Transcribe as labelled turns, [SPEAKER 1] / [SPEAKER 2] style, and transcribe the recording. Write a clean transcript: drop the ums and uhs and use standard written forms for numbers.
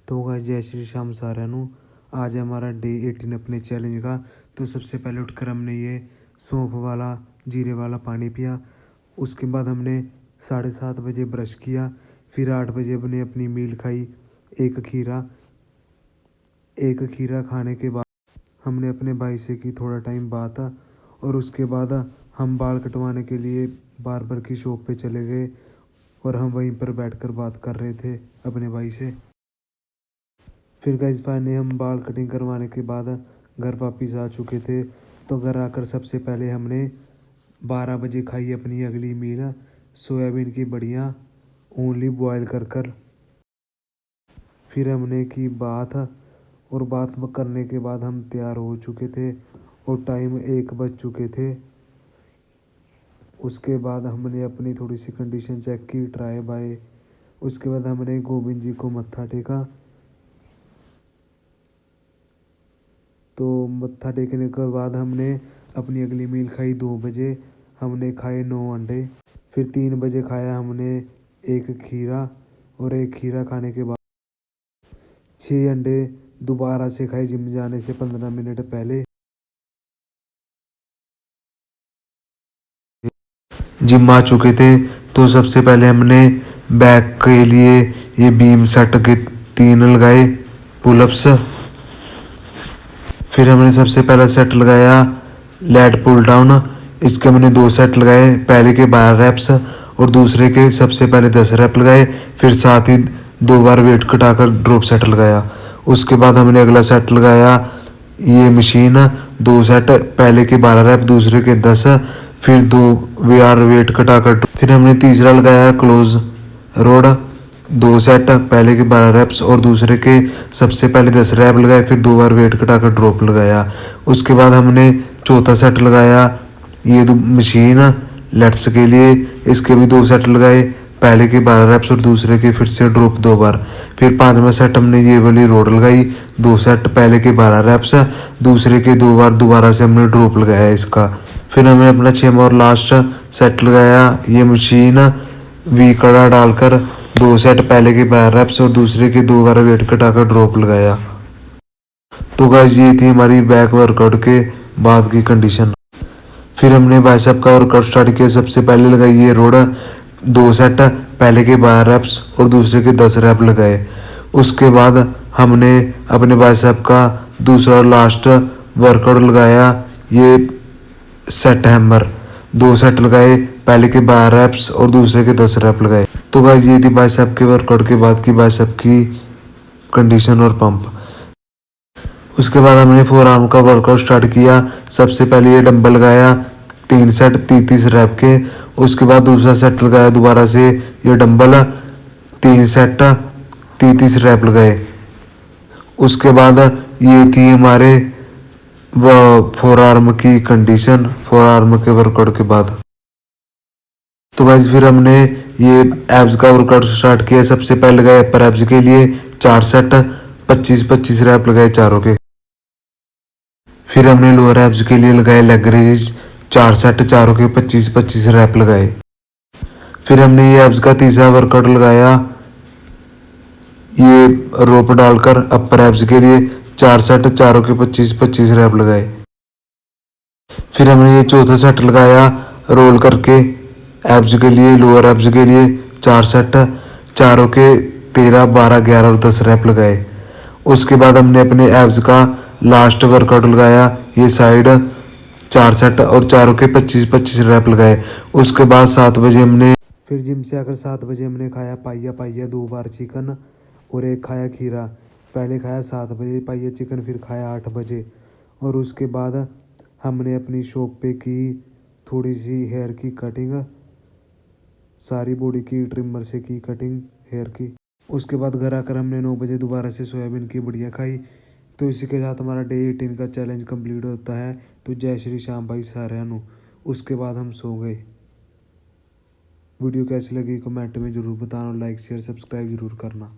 [SPEAKER 1] तो गाइस जय श्री श्याम साਰਿਆਂ ਨੂੰ। आज है हमारा डे 18 अपने चैलेंज का। तो सबसे पहले उठकर हमने ये सौंफ वाला जीरे वाला पानी पिया। उसके बाद हमने 7:30 बजे ब्रश किया। फिर 8 बजे हमने अपनी मील खाई, एक खीरा खाने के बाद हमने अपने भाई से की थोड़ा टाइम बात। और उसके बाद हम बाल कटवाने के लिए बार्बर की शॉप पे चले गए और हम वहीं पर बैठकर बात कर रहे थे अपने भाई से। फिर गाइस फाइनली हम बाल कटिंग करवाने के बाद घर वापिस आ चुके थे। तो घर आकर सबसे पहले हमने 12 बजे खाई अपनी अगली मील, सोयाबीन की बढ़िया ओनली बॉयल कर। फिर हमने की बात और बात करने के बाद हम तैयार हो चुके थे और टाइम 1 बज चुके थे। उसके बाद हमने अपनी थोड़ी सी कंडीशन चेक की, ट्राई बाय। उसके बाद हमने गोविंद जी को मत्था टेका। तो मत्था टेकने के बाद हमने अपनी अगली मील खाई 2 बजे। हमने खाए 9 अंडे। फिर 3 बजे खाया हमने एक खीरा और एक खीरा खाने के बाद 6 अंडे दोबारा से खाए जिम जाने से 15 मिनट पहले। जिम आ चुके थे तो सबसे पहले हमने बैक के लिए ये बीम सेट के 3 लगाए पुलअप्स। फिर हमने सबसे पहला सेट लगाया लेट पुल डाउन। इसके हमने 2 सेट लगाए, पहले के 12 रैप्स और दूसरे के सबसे पहले 10 रैप लगाए। फिर साथ ही 2 बार वेट घटाकर ड्रॉप सेट लगाया। उसके बाद हमने अगला सेट लगाया ये मशीन, 2 सेट, पहले के 12 रैप दूसरे के 10, फिर 2 बार वेट घटाकर। फिर हमने तीसरा लगाया क्लोज रोड, 2 सेट, पहले के 12 रैप्स और दूसरे के सबसे पहले 10 रैप लगाए। फिर 2 बार वेट घटाकर ड्रॉप लगाया। उसके बाद हमने चौथा सेट लगाया ये मशीन लेट्स के लिए। इसके भी 2 सेट लगाए, पहले के 12 रैप्स और दूसरे के फिर से ड्रॉप 2 बार। फिर 5वां सेट हमने ये वाली रोड लगाई, 2 सेट, पहले के 12 रैप्स, दूसरे के 2 बार दोबारा से हमने ड्रॉप लगाया इसका। फिर हमने अपना 6वां और लास्ट सेट लगाया ये मशीन वी कड़ा डालकर, 2 सेट, पहले के 12 रैप्स और दूसरे के 2 बार वेट घटाकर ड्रॉप लगाया। तो गाइस ये थी हमारी बैक वर्कआउट के बाद की कंडीशन। फिर हमने बाइसेप का वर्कआउट स्टार्ट किया। सबसे पहले लगाई ये रोड, 2 सेट, पहले के 12 रैप्स और दूसरे के 10 रैप लगाए। उसके बाद हमने अपने बाइसेप का दूसरा और लास्ट वर्कआउट लगाया ये सेट हैमर, 2 सेट लगाए, पहले के 12 रैप्स और दूसरे के 10 रैप लगाए। तो गाइस ये थी बाइसेप के वर्कआउट के बाद की बाइसेप की कंडीशन और पंप। उसके बाद हमने फोर आर्म का वर्कआउट स्टार्ट किया। सबसे पहले ये डंबल लगाया 3 सेट 30 रैप के। उसके बाद दूसरा सेट लगाया दोबारा से ये डंबल 3 सेट 30 रैप लगाए। उसके बाद ये थी हमारे फोर आर्म की कंडीशन, फोर आर्म के वर्कआउट के बाद। तो गाइस फिर हमने ये एब्स का वर्कआउट स्टार्ट किया। सबसे पहले लगाए अपर एब्स के लिए 4 सेट 25-25 रैप लगाए चारों के। फिर हमने लोअर एब्स के लिए लगाए लेग रेज 4 सेट चारों के 25-25 रैप लगाए। फिर हमने ये एब्स का तीसरा वर्कआउट लगाया ये रोप डालकर अपर एब्स के लिए 4 सेट चारों के 25-25 रैप लगाए। फिर हमने ये चौथा सेट लगाया रोल करके एब्स के लिए, लोअर एब्स के लिए 4 सेट चारों के 13, 12, 11 और 10 रैप लगाए। उसके बाद हमने अपने एब्स का लास्ट वर्कआउट लगाया ये साइड 4 सेट और चारों के 25-25 रैप लगाए। उसके बाद 7 बजे हमने फिर जिम से आकर 7 बजे हमने खाया पाइया 2 बार चिकन और एक खाया खीरा। पहले खाया 7 बजे पाइया चिकन, फिर खाया 8 बजे। और उसके बाद हमने अपनी शॉप पे की थोड़ी सी हेयर की कटिंग, सारी बॉडी की ट्रिमर से की कटिंग हेयर की। उसके बाद घर आकर हमने 9 बजे दोबारा से सोयाबीन की बढ़िया खाई। तो इसी के साथ हमारा डे 18 का चैलेंज कंप्लीट होता है। तो जय श्री श्याम भाई साਰਿਆਂ ਨੂੰ। उसके बाद हम सो गए। वीडियो कैसी लगी कमेंट में ज़रूर बताना और लाइक शेयर सब्सक्राइब ज़रूर करना।